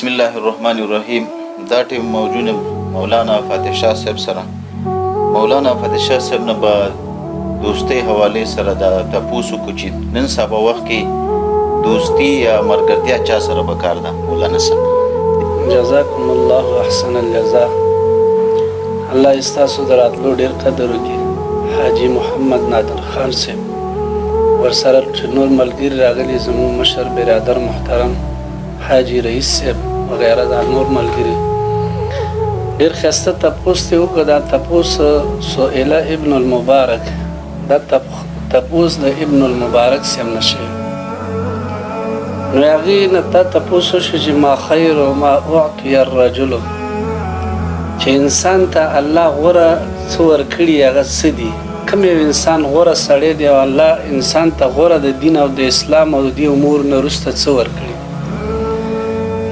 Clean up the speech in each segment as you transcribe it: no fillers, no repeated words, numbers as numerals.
بسم الله الرحمن الرحیم. دا ټیم موجود مولانا فاتح شاه صاحب سره مولانا فاتح شاه صاحب نه به دوستۍ حوالې سره دا تپوس وکړو چې نن سبا وخت کې دوستي یا ملګرتیا چا سره پکار ده. مولانا صاحب جزاکم الله احسن الجزاء. الله ستاسو د راتلو ډېر قدر وکړي. حاجي محمد نادر خان صاحب ورسره نور ملګري راغلي، زموږ مشر برادر محترم حاجي رئیس صاحب وغیره دا نور ملګري. ډېر ښایسته تپوس دی وکړه. دا تپوس سئله ابن المبارک، دا تپوس د ابن المبارک صاحب نه شوی. نو هغې نه دا تپوس وشو چې ما خیر ما اعطي الرجل، چې انسان ته الله غوره څه ورکړي هغه څه دي، کوم یو انسان غوره سړی دی او الله انسان ته غوره د دین او د اسلام او د دې امور نه وروسته څه ورکړي.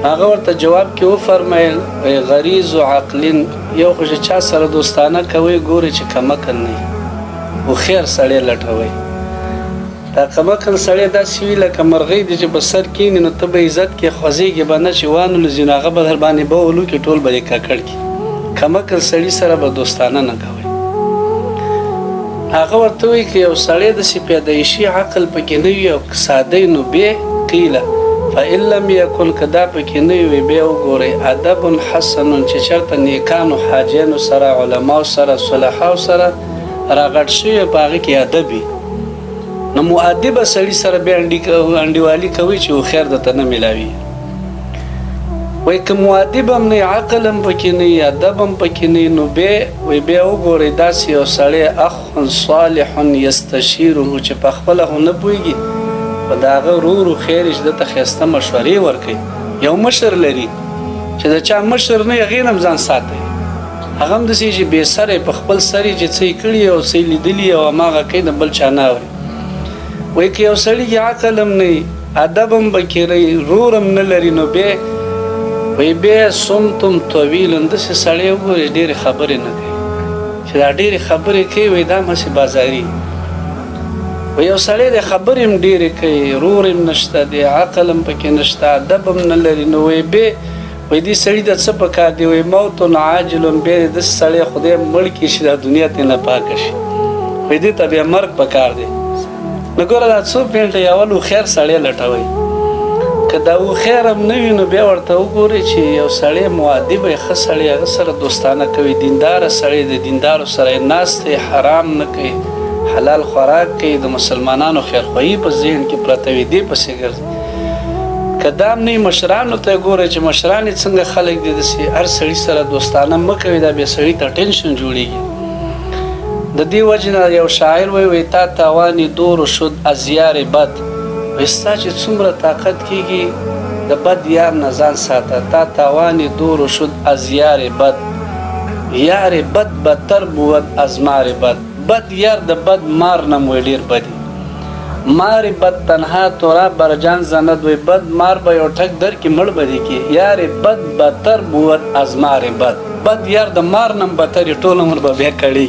هغه ورته جواب کې وفرمیل غریض و عقلین، یو خو چې چا سره دوستانه کوئ ګورئ چې کمکل نه وي، هوښیار سړی لټوئ. دا کمکل سړی داسې وي لکه مرغۍ دی چې په سر کښېني نو ته به عزت کې خوځېږي به نه، چې وانلوځي نو هغه به در باندې به ولوکي ټول به یې ککړ کړي. کمکل سړي سره به دوستانه نه کوئ. هغه ورته وایي که یو سړی داسې پیدایشي عقل پکې نه وي او ساده نو بې قیله فإن لم یکن، که دا پکې نه وي بیا وګورئ ادب حسن، چې چېرته نیکانو حاجیانو سره علماو سره صلحاو سره راغټ شوي په هغې کې ادب وي، نو مؤدبه سړي سره بیا انډیوالي کوي چې هوښیار درته نه میلاوي. وایي که مؤدب هم نه عقل هم پکې نه وي ادب هم پکې نه وي نو بیا وګورئ داسې یو سړی اخ صالح یستشیره، چې په خپله خو نه پوهېږي په د هغه ورو خیر چې دته ښایسته مشورې ورکوي. یو مشر لري چې د چا مشر نه وي هغې نه هم ځان ساتئ. هغه هم داسې چې بې سره په خپل سر یې چې څه یې کړي او څه یې لیدلي او هماغه کوي د بل چا نه اوري. وایي که یو سړي کې عقل هم نه وي ادب هم پکې نه وي رور هم نه لري نو بیا صمتم طویل، داسې سړی وګورئ ډېرې خبرې نه کوي، چې دا ډېرې خبرې کوي وایي دا مسې بازاري. و یو سړی د خبرې هم ډېرې کوي رور هم نشته دی عقل هم پکې نشته ادب هم نه لري نو وایي دې سړي ته څه پکار دی؟ وایي موت عاجل، بیا دې داسې سړی خدای مړ کړي چې دا دنیا ترې نه پاکه شي، وایي دې ته بیا مرګ پکار دی. نو ګوره دا څو پېنټه اول هوښیار سړی لټوئ. که دا هوښیار هم نه وي نو بیا ورته وګورئ چې یو سړی مؤدب یې ښه سړی هغه سره دوستانه کوي، دینداره سړی د دیندارو سره یې ناست دی، حرام نه کوي، حلال خوراک کوي، د مسلمانانو خیرخواهي په ذهن کې پرته وي دې پسې ګرځي. که دا هم نه وي مشرانو ته ګورئ چې مشران یې څنګه خلک دي، داسې هر سړي سره دوستانه مه کوئ، دا بیا سړي ته ټینشن جوړېږي. د دې وجې نه یو شاعر وایي تا تاوانې دور شد از یار بد، وایي ستا چې څومره طاقت کېږي د بد یار نه ځان ساته. تا تاوانې دور شد از یار بد، یار بد بدتر بود از مار بد. بد یار د بد مار نه مو ډېر بدي. مار بد تنها تو را برجان زند، وایي بد مار به یو ټک در کې مړ به دې کړي. یار بد بدتر بود از مار بد، بد یار د مار نه هم بدتر ټول عمر به بیا کړي.